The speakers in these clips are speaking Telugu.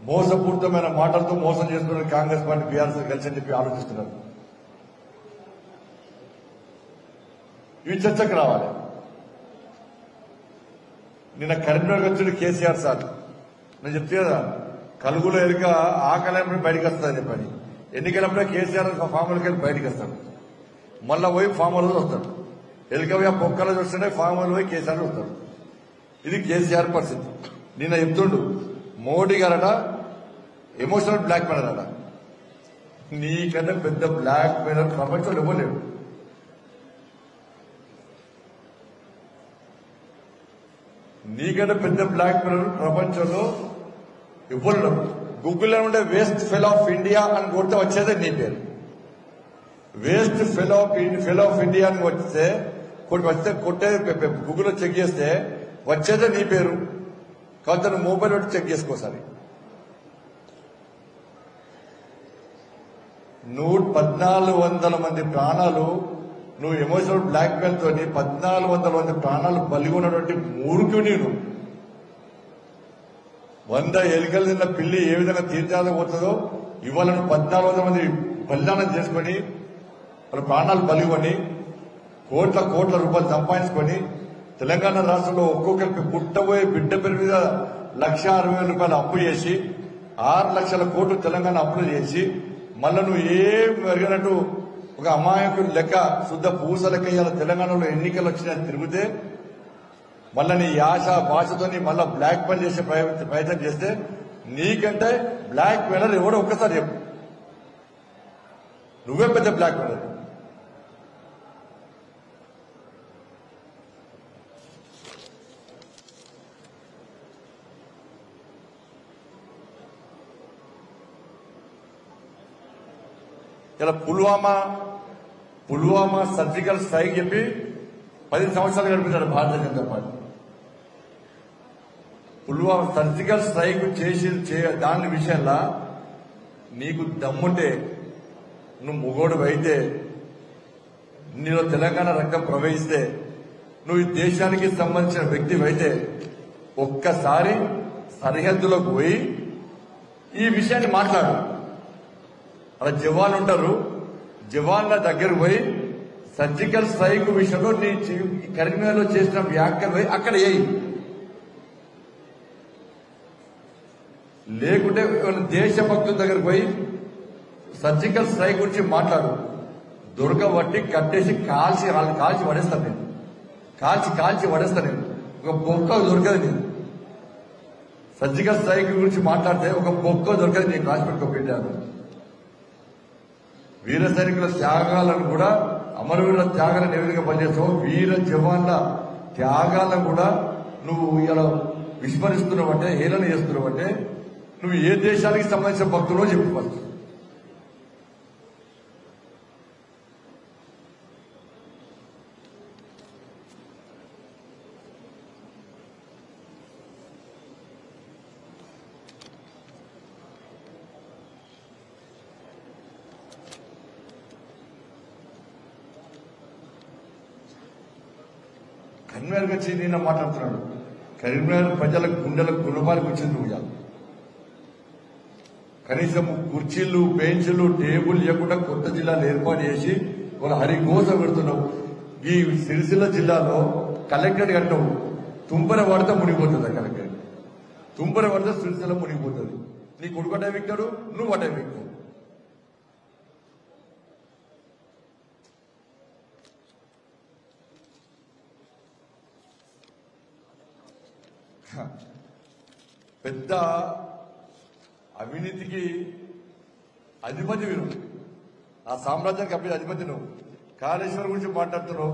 మోసపూరితమైన మాటలతో మోసం చేస్తున్న కాంగ్రెస్ పార్టీ బీఆర్ఎస్ కలిసి అని చెప్పి ఆలోచిస్తున్నారు. ఇవి చర్చకు రావాలి. నిన్న కరీంనగర్ వచ్చిన కేసీఆర్ సార్ నేను చెప్తే కదా, కలుగులో ఎలుక ఆకలి బయటకు వస్తుందని చెప్పని, ఎన్నికలప్పుడే కేసీఆర్ ఫామ్ హౌస్కి వెళ్ళి బయటకు వస్తాడు, మళ్ళా పోయి ఫామ్ హౌస్ వస్తాడు. ఎలుక పోయి ఆ పొక్కలు చూస్తుంటే ఫామ్ హౌస్ పోయి కేసీఆర్ వస్తాడు. ఇది కేసీఆర్ పరిస్థితి. నిన్న చెప్తుండు మోడీ గారట ఎమోషనల్ బ్లాక్ మెయిలర్ అట. నీకంటే పెద్ద బ్లాక్ మెయిలర్ ప్రపంచంలో ఇవ్వలేడు. నీకంటే పెద్ద బ్లాక్ మెయిలర్ ప్రపంచంలో ఇవ్వలేడు. గూగుల్లో ఉండే వేస్ట్ ఫెలో ఆఫ్ ఇండియా అని కొడితే వచ్చేదే నీ పేరు. వేస్ట్ ఫెలో ఆఫ్ ఇండియా అని వస్తే కొట్టే గూగుల్లో చెక్ చేస్తే వచ్చేదే నీ పేరు. కాబట్టి నువ్వు మొబైల్ పెట్టి చెక్ చేసుకోసారి. 1400 మంది ప్రాణాలు నువ్వు ఎమోషనల్ బ్లాక్ మెయిల్ తోని 1400 మంది ప్రాణాలు బలిగొన్నటువంటి మూర్ఖుడు నేను. 100 ఎలుకలు తిన్న పిల్లి ఏ విధంగా తీర్చాలని పోతుందో ఇవాళ 1400 మంది బలిదానం చేసుకుని వాళ్ళ ప్రాణాలు బలిగొని కోట్ల రూపాయలు సంపాదించుకొని తెలంగాణ రాష్ట్రంలో ఒక్కొక్కరికి పుట్టబోయే బిడ్డ పేరు మీద 1,60,000 రూపాయలు అప్పు చేసి 6 లక్షల కోట్లు తెలంగాణ అప్పులు చేసి మళ్ళా నువ్వు ఏం పెరిగినట్టు ఒక అమాయకుడు లెక్క శుద్ధ పూస లెక్క ఇవాళ తెలంగాణలో ఎన్నికలు వచ్చినాయని తిరిగితే మళ్ళా నీ భాషతో మళ్ళా బ్లాక్ మెయిల్ చేసే ప్రయత్నం చేస్తే నీకంటే బ్లాక్ మెయిలర్ ఎవడో ఒక్కసారి చెప్పు. నువ్వే పెద్ద బ్లాక్ మెయిలర్. ఇలా పుల్వామా సర్జికల్ స్ట్రైక్ చెప్పి 10 సంవత్సరాలు గడిపించాడు Bharatiya Janata party. Pulwama surgical strike చేసి దాని విషయంలో నీకు దమ్ముంటే, నువ్వు మొగోడు అయితే, నీలో తెలంగాణ రక్తం ప్రవహిస్తే, నువ్వు ఈ దేశానికి సంబంధించిన వ్యక్తి అయితే ఒక్కసారి సరిహద్దులోకి పోయి ఈ విషయాన్ని మాట్లాడు. అలా జవాన్లు ఉంటారు, జవాన్ల దగ్గర పోయి సర్జికల్ స్ట్రైక్ విషయంలో నీ కరీంనగర్లో చేసిన వ్యాఖ్యలు పోయి అక్కడ వేయి. లేకుంటే దేశభక్తుల దగ్గరకు పోయి సర్జికల్ స్ట్రైక్ గురించి మాట్లాడు. దొరకబట్టి కట్టేసి కాల్చి పడేస్తాను నేను. కాల్చి పడేస్తాను నేను. ఒక బొక్క దొరకదు నేను. సర్జికల్ స్ట్రైక్ గురించి మాట్లాడితే ఒక బొక్క దొరకదు నేను. రాసిపెట్టుకో పెట్టాను. వీర సైనికుల త్యాగాలను కూడా, అమరవీరుల త్యాగాలను ఏ విధంగా పనిచేస్తావు, వీర జవాన్ల త్యాగాలను కూడా నువ్వు ఇలా విస్మరిస్తున్నావంటే, హేళన చేస్తున్నావంటే నువ్వు ఏ దేశానికి సంబంధించిన భక్తులో చెప్పు ఫస్ట్. కరీంనగర్ వచ్చి నిన్న మాట్లాడుతున్నాడు. కరీంనగర్ ప్రజల గుండెలకు గుణపాలకు వచ్చింది నువ్వు. కనీసం కుర్చీలు, బెంచ్లు, టేబుల్ ఇవ్వకుండా కొత్త జిల్లాలు ఏర్పాటు చేసి ఒక హరిఘోష పెడుతున్నావు. ఈ సిరిసిల్ల జిల్లాలో కలెక్టరేట్ కట్టావు. తుంపర పడితే మునిగిపోతుంది. కలెక్టరేట్ తుంపర పడితే సిరిసిల్ల మునిగిపోతుంది. నీ కొడుకు అటే విక్తాడు, నువ్వు అటే విక్తావు. పెద్ద అవినీతికి అధిపతి నువ్వు. ఆ సామ్రాజ్యానికి అధిపతి నువ్వు. కాళేశ్వరం గురించి మాట్లాడుతున్నావు.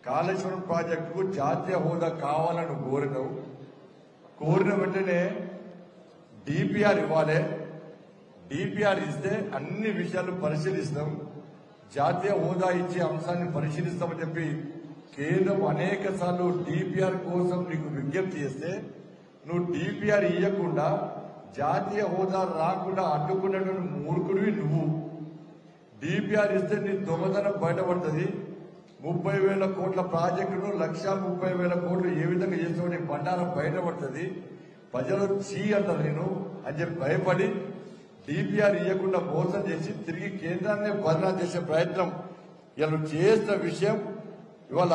కాళేశ్వరం ప్రాజెక్టుకు జాతీయ హోదా కావాలని కోరినావు. కోరిన వెంటనే డిపిఆర్ ఇవ్వాలి. డిపిఆర్ ఇస్తే అన్ని విషయాలు పరిశీలిస్తాం, జాతీయ హోదా ఇచ్చే అంశాన్ని పరిశీలిస్తామని చెప్పి కేంద్రం అనేక సార్లు డిపిఆర్ కోసం నీకు విజ్ఞప్తి చేస్తే నువ్వు డిపిఆర్ ఇవ్వకుండా జాతీయ హోదా రాకుండా అడ్డుకున్నటువంటి మూర్ఖుడివి నువ్వు. డిపిఆర్ ఇస్తే నీ దొంగతనం బయటపడుతుంది. 30,000 కోట్ల ప్రాజెక్టును 1,30,000 కోట్లు ఏ విధంగా చేస్తావు నీ బండారం బయటపడుతుంది. ప్రజలు చీ అంటారు నేను అని చెప్పి భయపడి డిపిఆర్ ఇవ్వకుండా మోసం చేసి తిరిగి కేంద్రాన్ని బదనా చేసే ప్రయత్నం ఇలా చేసిన విషయం ఇవాళ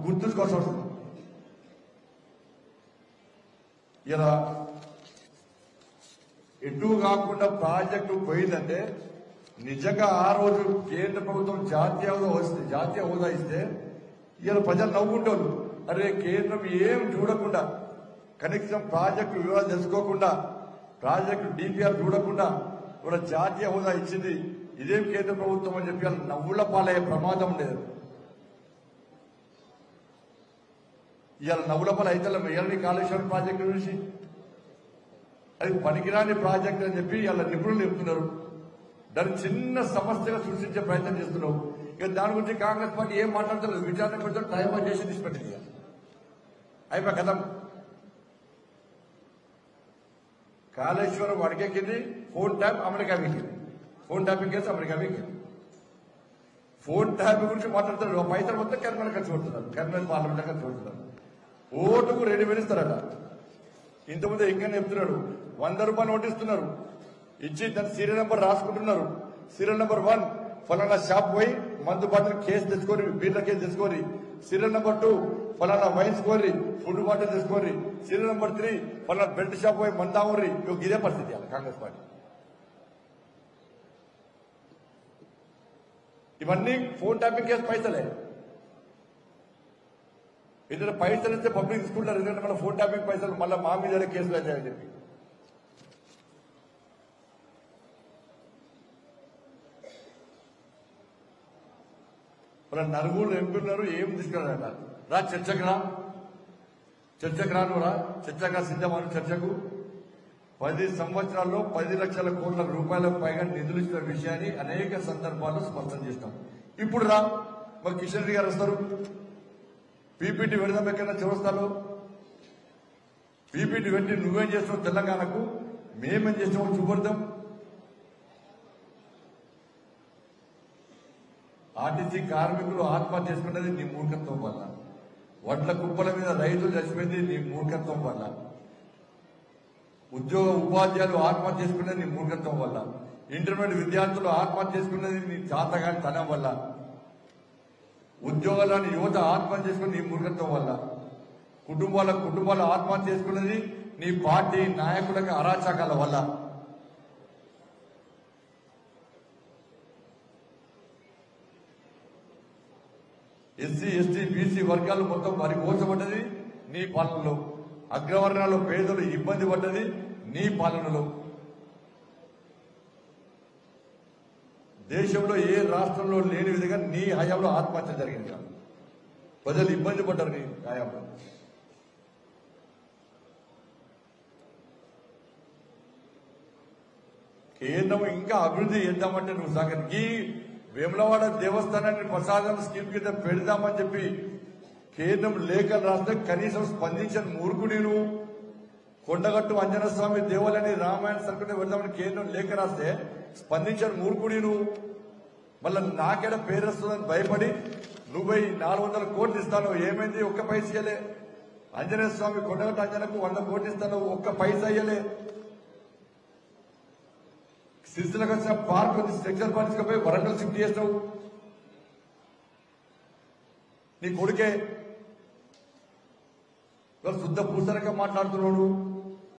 గుర్తుంచుకోవాల్సి వస్తుంది. ఇలా ఎటు కాకుండా ప్రాజెక్టు పోయిందంటే నిజంగా ఆ రోజు కేంద్ర ప్రభుత్వం జాతీయ హోదా ఇస్తే ఇలా ప్రజలు నవ్వుకుంటారు. అరే కేంద్రం ఏం చూడకుండా కనీసం ప్రాజెక్టు వివరాలు తెలుసుకోకుండా ప్రాజెక్టు డిపిఆర్ చూడకుండా కూడా జాతీయ హోదా ఇచ్చింది ఇదేం కేంద్ర ప్రభుత్వం అని చెప్పి నవ్వుల పాలయ్యే ప్రమాదం లేదు. ఇవాళ నవ్వుల పాలు అయితే ఇవాళ కాళేశ్వరం ప్రాజెక్టు గురించి అది పనికిరాని ప్రాజెక్ట్ అని చెప్పి ఇవాళ నిపుణులు చెప్తున్నారు. దాన్ని చిన్న సమస్యగా సృష్టించే ప్రయత్నం చేస్తున్నావు. ఇక దాని గురించి కాంగ్రెస్ పార్టీ ఏం మాట్లాడలేదు. విచారణ కొంచెం టైం చేసి తీసుకెట్టింది అయిపోయి కదా. కాళేశ్వరం అడిగెక్కింది, ఫోన్ ట్యాప్ అమెరికా ఎక్కింది, ఫోన్ ట్యాపింగ్ కేసు అమెరికా ఎక్కింది. ఫోన్ ట్యాపింగ్ గురించి మాట్లాడుతున్నారు. పైసలు మొత్తం కరీంనగర్ ఖర్చు పెడుతున్నారు, కరీంనగర్ పార్లమెంట్ ఖర్చు పెడుతున్నారు. ఓటుకు 2,000 ఇస్తారట. ఇంతకుముందు ఇంకా చెప్తున్నాడు 100 రూపాయలు నోటు ఇస్తున్నారు, ఇచ్చి దాని సీరియల్ నెంబర్ రాసుకుంటున్నారు. సీరియల్ నెంబర్ 1 ఫలానా షాప్ పోయి మందు బాటిల్ కేసు తెచ్చుకోరి, బీర్ల కేసు తెచ్చుకోరి. సీరియల్ నెంబర్ 2 ఫలానా వైన్స్ కోరి, ఫుడ్ బాటిల్ తెచ్చుకోరి. సీరియల్ నెంబర్ 3 ఫలానా బెల్ట్ షాప్ పోయి మందామూరి. ఇదే పరిస్థితి అలా కాంగ్రెస్ పార్టీ. ఇవన్నీ ఫోన్ ట్యాపింగ్ కేసు పైసలే. ఇద్దరు పైసలు ఇస్తే పబ్లిక్ తీసుకుంటారు. ఎందుకంటే మన ఫోన్ ట్యాపింగ్ పైసలు మళ్ళీ మా మీద కేసులు అయ్యాయని చెప్పి. మన నలుగురు ఎంపీలున్నారు, ఏం తీసుకురారట. రా చర్చకు రా, చర్చకు రా, నువ్వు రా, చర్చగా సిద్ధమాను చర్చకు. 10 సంవత్సరాల్లో 10 లక్షల కోట్ల రూపాయలకు పైగా నిధులు ఇచ్చిన విషయాన్ని అనేక సందర్భాల్లో స్పష్టం చేస్తాం. ఇప్పుడు రా, మరి కిషన్ రెడ్డి గారు వస్తారు. పీపీటీ పెడదాం ఎక్కడైనా చౌరస్తాలో. పీపీటీ పెట్టి నువ్వేం చేస్తావు తెలంగాణకు, మేమేం చేస్తామో చూపడదాం. ఆర్టీసీ కార్మికులు ఆత్మహత్య చేసుకున్నది నీ మూర్ఖత్వం వల్ల. వడ్ల కుప్పల మీద రైతులు చచ్చిపోయింది నీ మూర్ఖత్వం వల్ల. ఉద్యోగ ఉపాధ్యాయులు ఆత్మహత్య చేసుకున్నది నీ మూర్ఖత్వం వల్ల. ఇంటర్మీడియట్ విద్యార్థులు ఆత్మహత్య చేసుకున్నది నీ చాతగాని తనం వల్ల. ఉద్యోగాలను యువత ఆత్మహత్య చేసుకుని నీ మూర్ఖత్వం వల్ల. కుటుంబాలు ఆత్మహత్య చేసుకున్నది నీ పార్టీ నాయకులకు అరాచకాల వల్ల. ఎస్సీ ఎస్టీ బీసీ వర్గాలు మొత్తం వరికోసపడ్డది నీ పాలనలో. అగ్రవర్ణాలు పేదలు ఇబ్బంది పడ్డది నీ పాలనలో. దేశంలో ఏ రాష్ట్రంలో లేని విధంగా నీ హయాంలో ఆత్మహత్య జరిగింది కాదు. ప్రజలు ఇబ్బంది పడ్డారు నీ హయాంలో. కేంద్రం ఇంకా అభివృద్ధి చేద్దామంటే నువ్వు సాగరికి వేములవాడ దేవస్థానాన్ని ప్రసాదం స్కీమ్ కింద పెడదామని చెప్పి కేంద్రం లేఖలు రాస్తే కనీసం స్పందించని మూర్ఖుడి నువ్వు. కొండగట్టు అంజన స్వామి దేవాలయాన్ని రామాయణ సర్కుని పెడదామని కేంద్రం లేఖ రాస్తే స్పందించని మూర్ఖుడి నువ్వు. మళ్ళా నాకేడ పేరు వస్తుందని భయపడి నువ్వు 400 కోట్లు ఇస్తాను. ఏమైంది? ఒక్క పైస ఇయ్యలే. ఆంజనేయ స్వామి కొండగట్టు అంజనకు 100 కోట్లు ఇస్తాను, ఒక్క పైస ఇయ్యలే. సిరిసిలకు వచ్చిన పార్క్ స్ట్రక్చర్ పార్టీస్కపోయి వరంగల్ షిఫ్ట్ చేస్తావు. నీ కొడుకే శుద్ధ పూసరగా మాట్లాడుతున్నాడు.